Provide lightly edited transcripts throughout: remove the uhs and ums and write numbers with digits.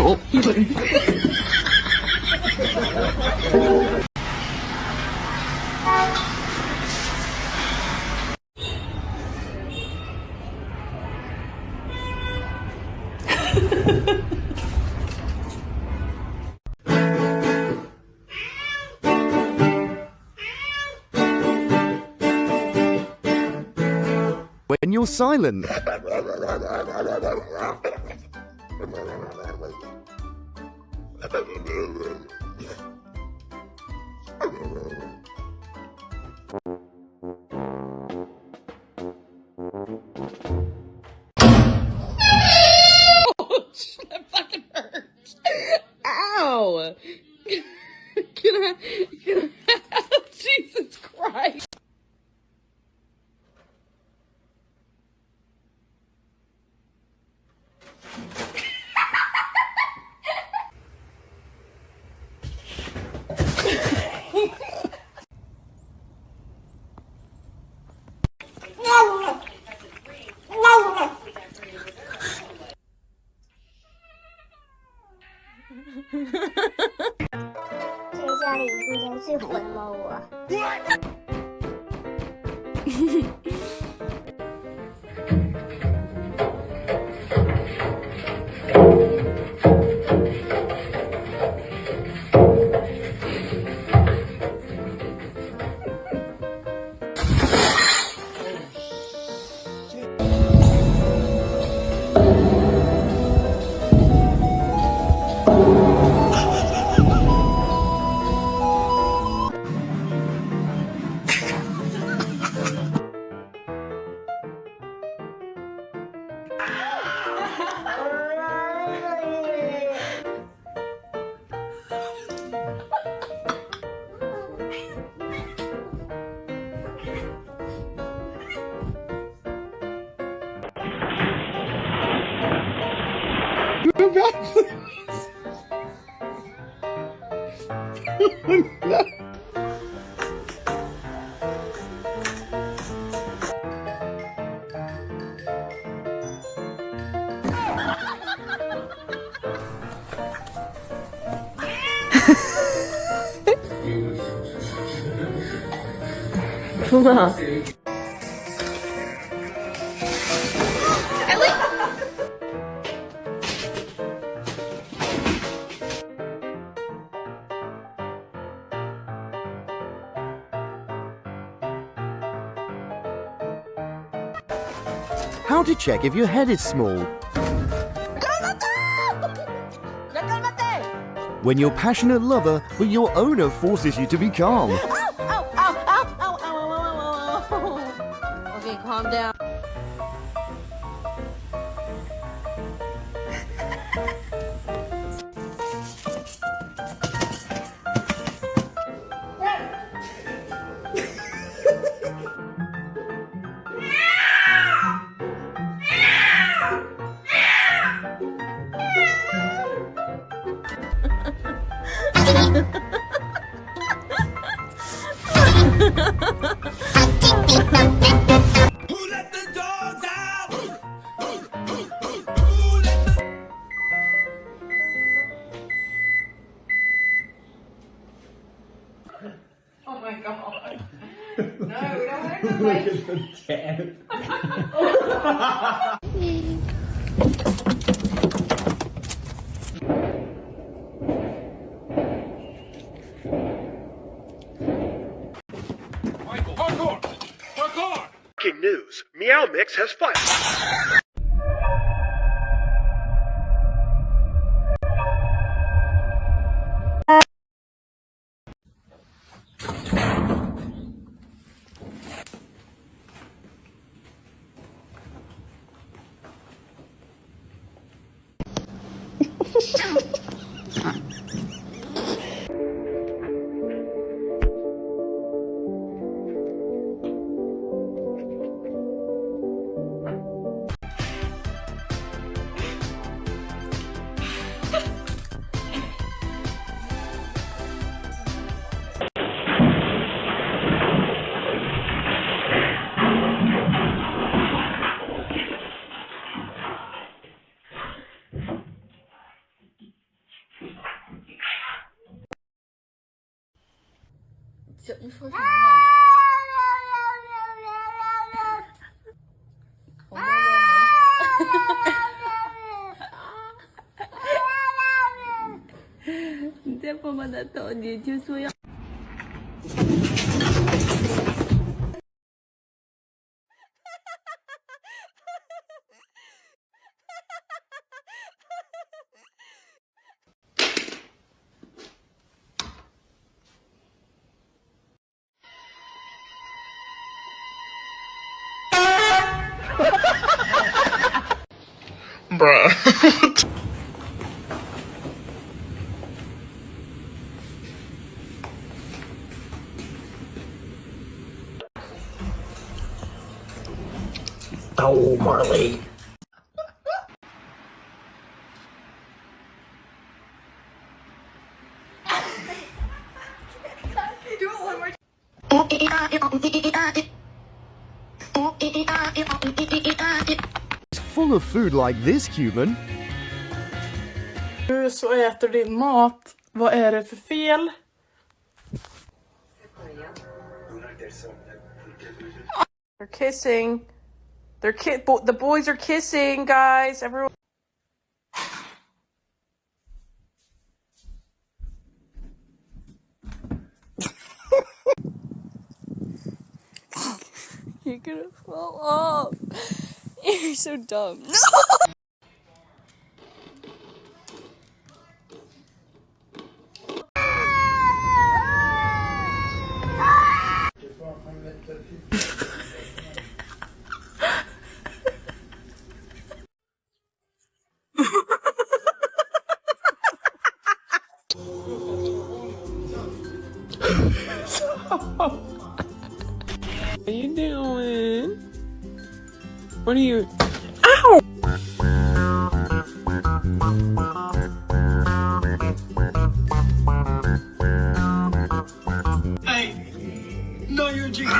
Oh. When you're silent. That fucking hurts. Ow! Can I Jesus Christ. How to check if your head is small. When you're passionate lover, but your owner forces you to be calm. Okay, calm down. Who let the dogs out? Oh my god. No, we don't want to go like... Breaking news. Meow Mix has fired. 你说什么呢？我摸摸你。你再摸摸他头，你就说要。Bruh. Oh, Marley. Do it one more time. Full of food like this, human. Nu så äter din mat. Vad är det för fel? They're kissing. The boys are kissing, guys. Everyone. You're gonna fall off. You're so dumb. No! What are you doing? What are you... Ow! Hey, no, you're a genius.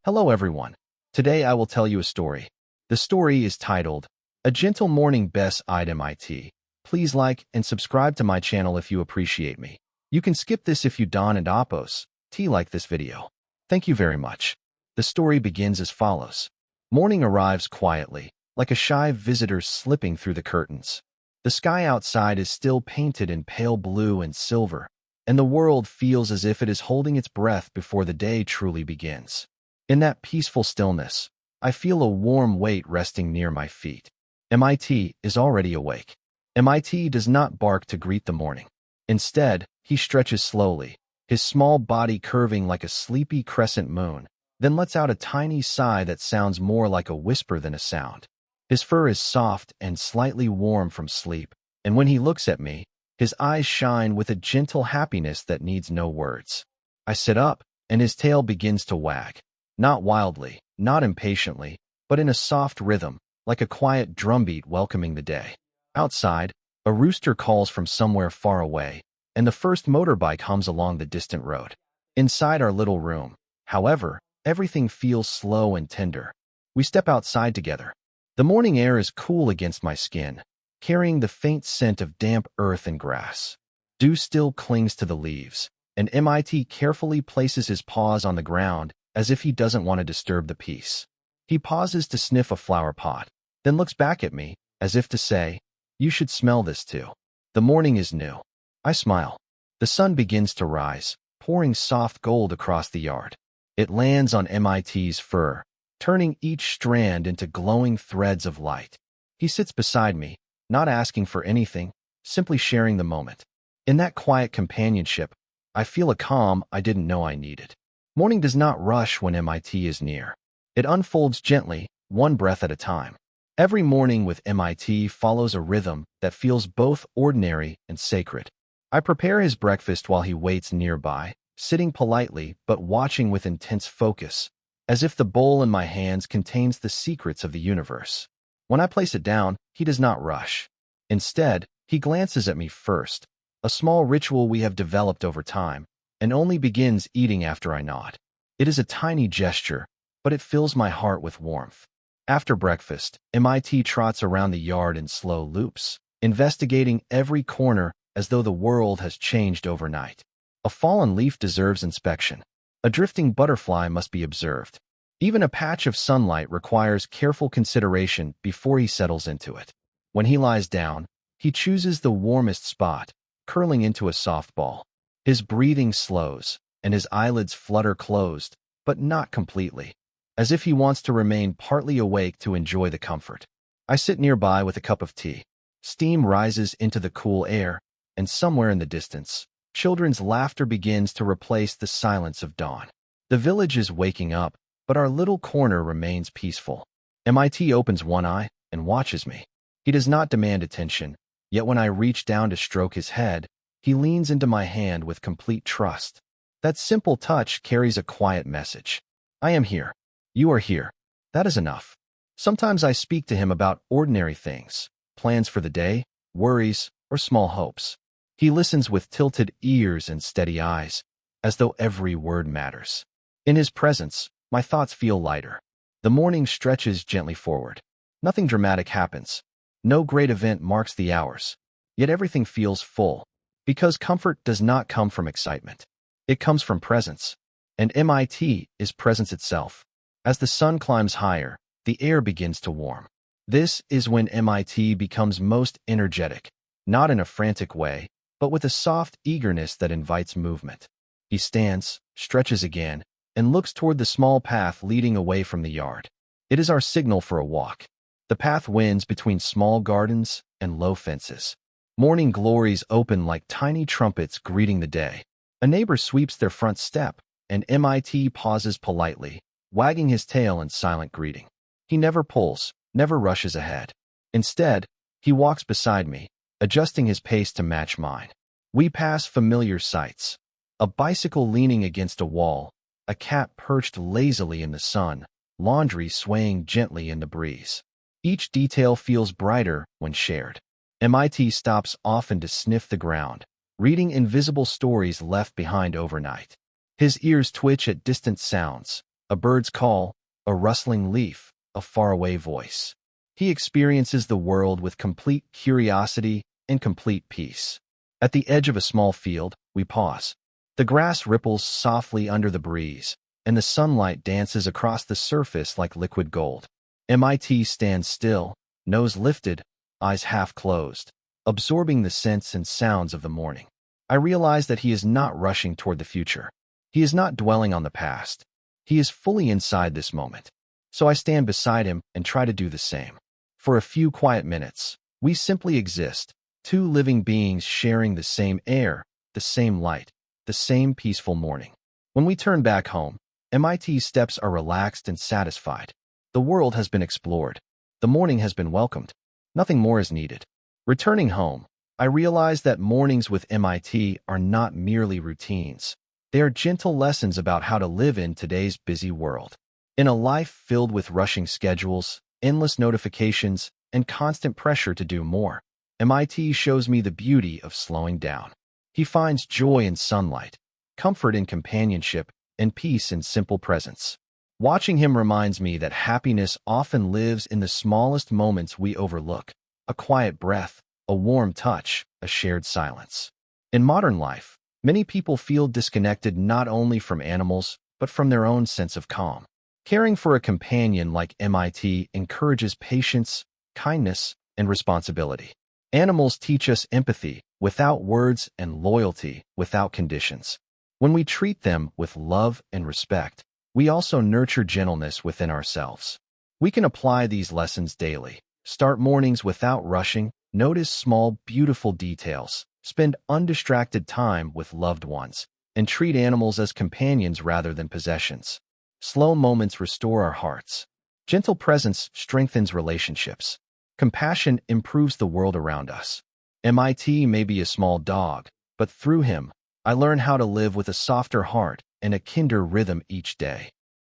Hello everyone. Today I will tell you a story. The story is titled, A Gentle Morning Best Item IT. Please like and subscribe to my channel if you appreciate me. You can skip this if you don and oppose. Like this video. Thank you very much. The story begins as follows. Morning arrives quietly, like a shy visitor slipping through the curtains. The sky outside is still painted in pale blue and silver, and the world feels as if it is holding its breath before the day truly begins. In that peaceful stillness, I feel a warm weight resting near my feet. MIT is already awake. MIT does not bark to greet the morning. Instead, he stretches slowly, his small body curving like a sleepy crescent moon, then lets out a tiny sigh that sounds more like a whisper than a sound. His fur is soft and slightly warm from sleep, and when he looks at me, his eyes shine with a gentle happiness that needs no words. I sit up, and his tail begins to wag. Not wildly, not impatiently, but in a soft rhythm, like a quiet drumbeat welcoming the day. Outside, a rooster calls from somewhere far away, and the first motorbike hums along the distant road. Inside our little room, however, everything feels slow and tender. We step outside together. The morning air is cool against my skin, carrying the faint scent of damp earth and grass. Dew still clings to the leaves, and MIT carefully places his paws on the ground as if he doesn't want to disturb the peace. He pauses to sniff a flower pot, then looks back at me, as if to say, "You should smell this too." The morning is new. I smile. The sun begins to rise, pouring soft gold across the yard. It lands on MIT's fur, turning each strand into glowing threads of light. He sits beside me, not asking for anything, simply sharing the moment. In that quiet companionship, I feel a calm I didn't know I needed. Morning does not rush when MIT is near. It unfolds gently, one breath at a time. Every morning with MIT follows a rhythm that feels both ordinary and sacred. I prepare his breakfast while he waits nearby, sitting politely but watching with intense focus, as if the bowl in my hands contains the secrets of the universe. When I place it down, he does not rush. Instead, he glances at me first, a small ritual we have developed over time, and only begins eating after I nod. It is a tiny gesture, but it fills my heart with warmth. After breakfast, MIT trots around the yard in slow loops, investigating every corner as though the world has changed overnight. A fallen leaf deserves inspection. A drifting butterfly must be observed. Even a patch of sunlight requires careful consideration before he settles into it. When he lies down, he chooses the warmest spot, curling into a soft ball. His breathing slows, and his eyelids flutter closed, but not completely, as if he wants to remain partly awake to enjoy the comfort. I sit nearby with a cup of tea. Steam rises into the cool air, and somewhere in the distance, children's laughter begins to replace the silence of dawn. The village is waking up, but our little corner remains peaceful. MIT opens one eye and watches me. He does not demand attention, yet when I reach down to stroke his head, he leans into my hand with complete trust. That simple touch carries a quiet message. I am here. You are here. That is enough. Sometimes I speak to him about ordinary things, plans for the day, worries, or small hopes. He listens with tilted ears and steady eyes, as though every word matters. In his presence, my thoughts feel lighter. The morning stretches gently forward. Nothing dramatic happens. No great event marks the hours. Yet everything feels full, because comfort does not come from excitement. It comes from presence. And MIT is presence itself. As the sun climbs higher, the air begins to warm. This is when MIT becomes most energetic, not in a frantic way, but with a soft eagerness that invites movement. He stands, stretches again, and looks toward the small path leading away from the yard. It is our signal for a walk. The path winds between small gardens and low fences. Morning glories open like tiny trumpets greeting the day. A neighbor sweeps their front step, and MIT pauses politely, wagging his tail in silent greeting. He never pulls, never rushes ahead. Instead, he walks beside me, adjusting his pace to match mine. We pass familiar sights. A bicycle leaning against a wall, a cat perched lazily in the sun, laundry swaying gently in the breeze. Each detail feels brighter when shared. MIT stops often to sniff the ground, reading invisible stories left behind overnight. His ears twitch at distant sounds, a bird's call, a rustling leaf, a faraway voice. He experiences the world with complete curiosity and complete peace. At the edge of a small field, we pause. The grass ripples softly under the breeze, and the sunlight dances across the surface like liquid gold. MIT stands still, nose lifted, eyes half closed, absorbing the scents and sounds of the morning. I realize that he is not rushing toward the future. He is not dwelling on the past. He is fully inside this moment. So I stand beside him and try to do the same. For a few quiet minutes, we simply exist, two living beings sharing the same air, the same light, the same peaceful morning. When we turn back home, MIT's steps are relaxed and satisfied. The world has been explored. The morning has been welcomed. Nothing more is needed. Returning home, I realize that mornings with MIT are not merely routines. They are gentle lessons about how to live in today's busy world. In a life filled with rushing schedules, endless notifications, and constant pressure to do more, MIT shows me the beauty of slowing down. He finds joy in sunlight, comfort in companionship, and peace in simple presence. Watching him reminds me that happiness often lives in the smallest moments we overlook: a quiet breath, a warm touch, a shared silence. In modern life, many people feel disconnected not only from animals, but from their own sense of calm. Caring for a companion like MIT encourages patience, kindness, and responsibility. Animals teach us empathy without words and loyalty without conditions. When we treat them with love and respect, we also nurture gentleness within ourselves. We can apply these lessons daily. Start mornings without rushing, notice small, beautiful details, spend undistracted time with loved ones, and treat animals as companions rather than possessions. Slow moments restore our hearts. Gentle presence strengthens relationships. Compassion improves the world around us. MIT may be a small dog, but through him, I learn how to live with a softer heart and a kinder rhythm each day.